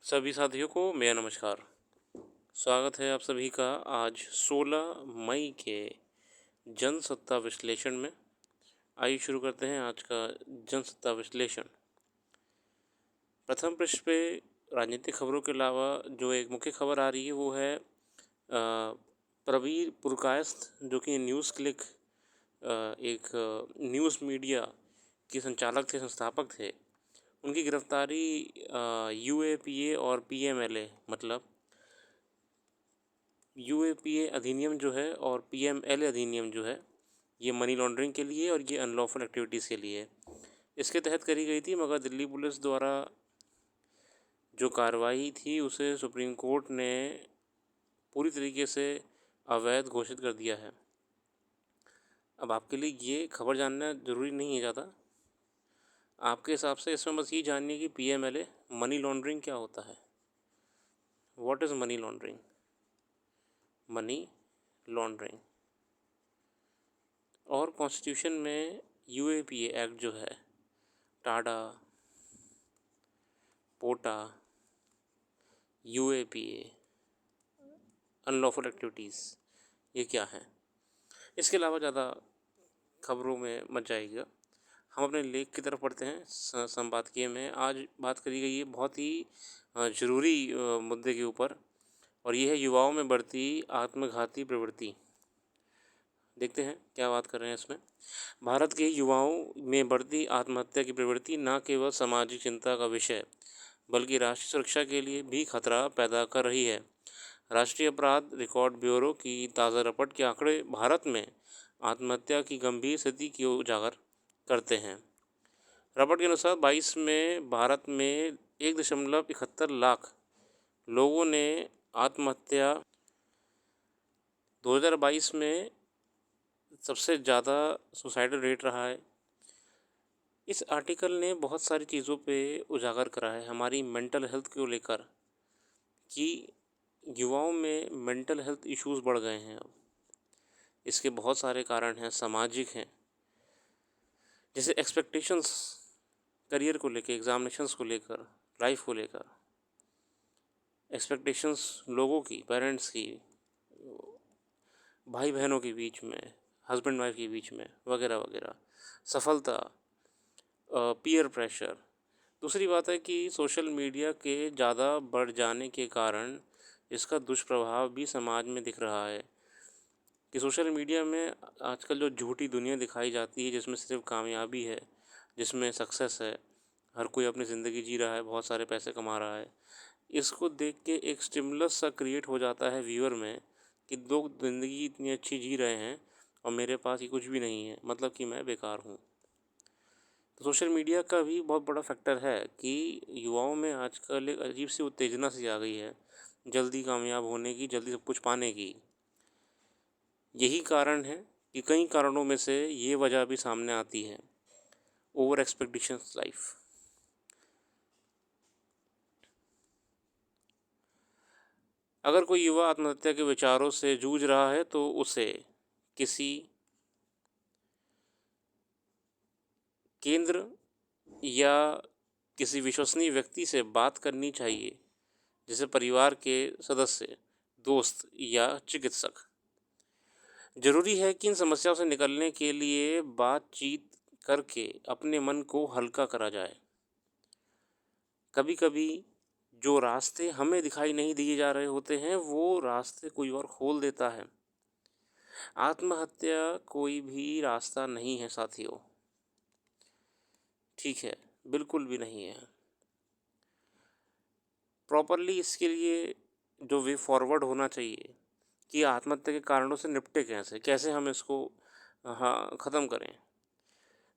सभी साथियों को मेरा नमस्कार। स्वागत है आप सभी का आज 16 मई के जनसत्ता विश्लेषण में। आइए शुरू करते हैं आज का जनसत्ता विश्लेषण। प्रथम पृष्ठ पे राजनीतिक खबरों के अलावा जो एक मुख्य खबर आ रही है वो है प्रवीर पुरकायस्थ, जो कि न्यूज़ क्लिक एक न्यूज़ मीडिया के संचालक थे, संस्थापक थे। उनकी गिरफ्तारी यूएपीए और पीएमएलए मतलब यूएपीए अधिनियम जो है और पीएमएलए अधिनियम जो है, ये मनी लॉन्ड्रिंग के लिए और ये अनलॉफुल एक्टिविटीज़ के लिए इसके तहत करी गई थी। मगर दिल्ली पुलिस द्वारा जो कार्रवाई थी उसे सुप्रीम कोर्ट ने पूरी तरीके से अवैध घोषित कर दिया है। अब आपके लिए ये खबर जानना ज़रूरी नहीं है ज़्यादा। आपके हिसाब से इसमें बस ये जानिए कि पीएमएलए मनी लॉन्ड्रिंग क्या होता है। What is money laundering? Money laundering और कॉन्स्टिट्यूशन में यूएपीए एक्ट जो है, टाडा, पोटा, यूएपीए, अनलॉफुल एक्टिविटीज़, ये क्या हैं? इसके अलावा ज़्यादा खबरों में मत जाइएगा। हम अपने लेख की तरफ पढ़ते हैं। संपादकीय में आज बात करी गई है बहुत ही ज़रूरी मुद्दे के ऊपर, और ये है युवाओं में बढ़ती आत्मघाती प्रवृत्ति। देखते हैं क्या बात कर रहे हैं इसमें। भारत के युवाओं में बढ़ती आत्महत्या की प्रवृत्ति न केवल सामाजिक चिंता का विषय बल्कि राष्ट्रीय सुरक्षा के लिए भी खतरा पैदा कर रही है। राष्ट्रीय अपराध रिकॉर्ड ब्यूरो की ताज़ा रिपोर्ट के आंकड़े भारत में आत्महत्या की गंभीर स्थिति की उजागर करते हैं। रिपोर्ट के अनुसार 22 में भारत में 1.71 लाख लोगों ने आत्महत्या 2022 में सबसे ज़्यादा सुसाइडल रेट रहा है। इस आर्टिकल ने बहुत सारी चीज़ों पे उजागर करा है हमारी मेंटल हेल्थ को लेकर, कि युवाओं में मेंटल हेल्थ इश्यूज़ बढ़ गए हैं। अब इसके बहुत सारे कारण हैं, सामाजिक हैं, जैसे एक्सपेक्टेशंस करियर को लेकर, एग्ज़ामिनेशंस को लेकर, लाइफ को लेकर, एक्सपेक्टेशंस लोगों की, पेरेंट्स की, भाई बहनों के बीच में, हस्बैंड वाइफ के बीच में, वगैरह वगैरह, सफलता, पीयर प्रेशर। दूसरी बात है कि सोशल मीडिया के ज़्यादा बढ़ जाने के कारण इसका दुष्प्रभाव भी समाज में दिख रहा है, कि सोशल मीडिया में आजकल जो झूठी दुनिया दिखाई जाती है, जिसमें सिर्फ कामयाबी है, जिसमें सक्सेस है, हर कोई अपनी ज़िंदगी जी रहा है, बहुत सारे पैसे कमा रहा है, इसको देख के एक स्टिमुलस सा क्रिएट हो जाता है व्यूअर में, कि लोग ज़िंदगी इतनी अच्छी जी रहे हैं और मेरे पास ये कुछ भी नहीं है, मतलब कि मैं बेकार हूँ। तो सोशल मीडिया का भी बहुत बड़ा फैक्टर है कि युवाओं में आजकल एक अजीब सी उत्तेजना सी आ गई है, जल्दी कामयाब होने की, जल्दी सब कुछ पाने की। यही कारण है कि कई कारणों में से ये वजह भी सामने आती है, ओवर एक्सपेक्टेशंस लाइफ। अगर कोई युवा आत्महत्या के विचारों से जूझ रहा है तो उसे किसी केंद्र या किसी विश्वसनीय व्यक्ति से बात करनी चाहिए, जैसे परिवार के सदस्य, दोस्त या चिकित्सक। ज़रूरी है कि इन समस्याओं से निकलने के लिए बातचीत करके अपने मन को हल्का करा जाए। कभी कभी जो रास्ते हमें दिखाई नहीं दिए जा रहे होते हैं, वो रास्ते कोई और खोल देता है। आत्महत्या कोई भी रास्ता नहीं है साथियों, ठीक है, बिल्कुल भी नहीं है। प्रॉपरली इसके लिए जो वे फॉरवर्ड होना चाहिए कि आत्महत्या के कारणों से निपटे कैसे, कैसे हम इसको हाँ ख़त्म करें।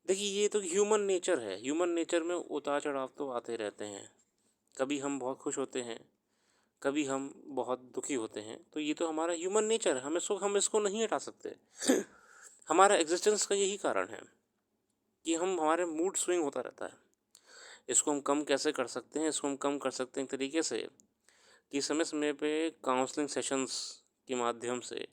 देखिए, ये तो ह्यूमन नेचर है। ह्यूमन नेचर में उतार चढ़ाव तो आते रहते हैं। कभी हम बहुत खुश होते हैं, कभी हम बहुत दुखी होते हैं। तो ये तो हमारा ह्यूमन नेचर है, हम इसको नहीं हटा सकते। हमारा एग्जिस्टेंस का यही कारण है कि हमारे मूड स्विंग होता रहता है। इसको हम कम कैसे कर सकते हैं? इसको हम कम कर सकते हैं एक तरीके से कि समय समय पे काउंसलिंग सेशंस के माध्यम से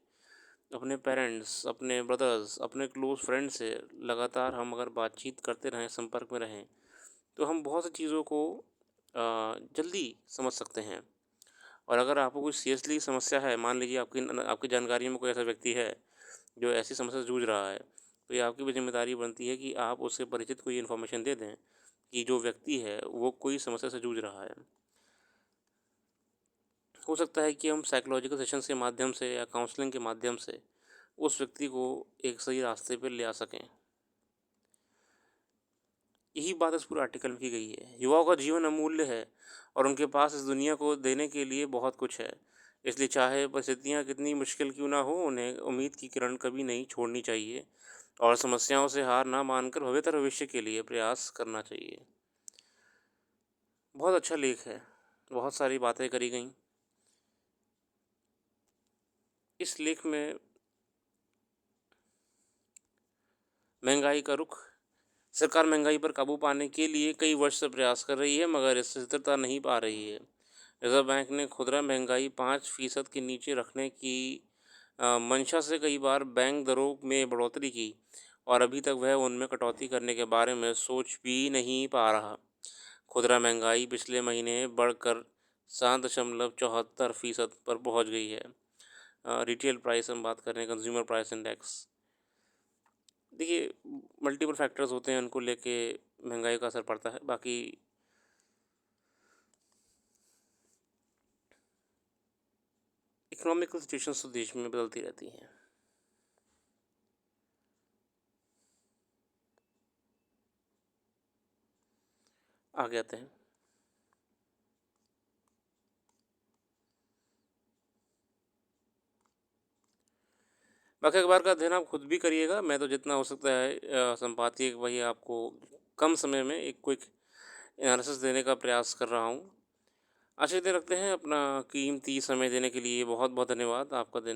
अपने पेरेंट्स, अपने ब्रदर्स, अपने क्लोज़ फ्रेंड से लगातार हम अगर बातचीत करते रहें, संपर्क में रहें, तो हम बहुत सी चीज़ों को जल्दी समझ सकते हैं। और अगर आपको कोई सीरियसली समस्या है, मान लीजिए आपकी जानकारी में कोई ऐसा व्यक्ति है जो ऐसी समस्या से जूझ रहा है, तो ये आपकी भी ज़िम्मेदारी बनती है कि आप उससे परिचित कोई इन्फॉर्मेशन दे दें कि जो व्यक्ति है वो कोई समस्या से जूझ रहा है। हो सकता है कि हम साइकोलॉजिकल सेशंस के माध्यम से या काउंसलिंग के माध्यम से उस व्यक्ति को एक सही रास्ते पे ले आ सकें। यही बात इस पूरे आर्टिकल में की गई है। युवाओं का जीवन अमूल्य है और उनके पास इस दुनिया को देने के लिए बहुत कुछ है। इसलिए चाहे परिस्थितियाँ कितनी मुश्किल क्यों ना हो, उन्हें उम्मीद की किरण कभी नहीं छोड़नी चाहिए और समस्याओं से हार ना मानकर बेहतर भविष्य के लिए प्रयास करना चाहिए। बहुत अच्छा लेख है, बहुत सारी बातें करी गईं। इस लेख में महँगाई का रुख, सरकार महँगाई पर काबू पाने के लिए कई वर्ष से प्रयास कर रही है, मगर इससे स्थिरता नहीं पा रही है। रिज़र्व बैंक ने खुदरा महँगाई 5% के नीचे रखने की मंशा से कई बार बैंक दरों में बढ़ोतरी की और अभी तक वह उनमें कटौती करने के बारे में सोच भी नहीं पा रहा। खुदरा महँगाई पिछले महीने बढ़कर 7.74% पर पहुंच गई है। रिटेल प्राइस हम बात कर रहे हैं, कंज्यूमर प्राइस इंडेक्स। देखिए, मल्टीपल फैक्टर्स होते हैं, उनको लेके महंगाई का असर पड़ता है। बाकी इकोनॉमिकल सिचुएशंस तो देश में बदलती रहती हैं। आगे आते हैं। बाकी अखबार का अध्ययन आप खुद भी करिएगा। मैं तो जितना हो सकता है संपादकीय वही आपको कम समय में एक क्विक एनालिसिस देने का प्रयास कर रहा हूँ। आशा करते रखते हैं। अपना कीमती समय देने के लिए बहुत बहुत धन्यवाद। आपका दिन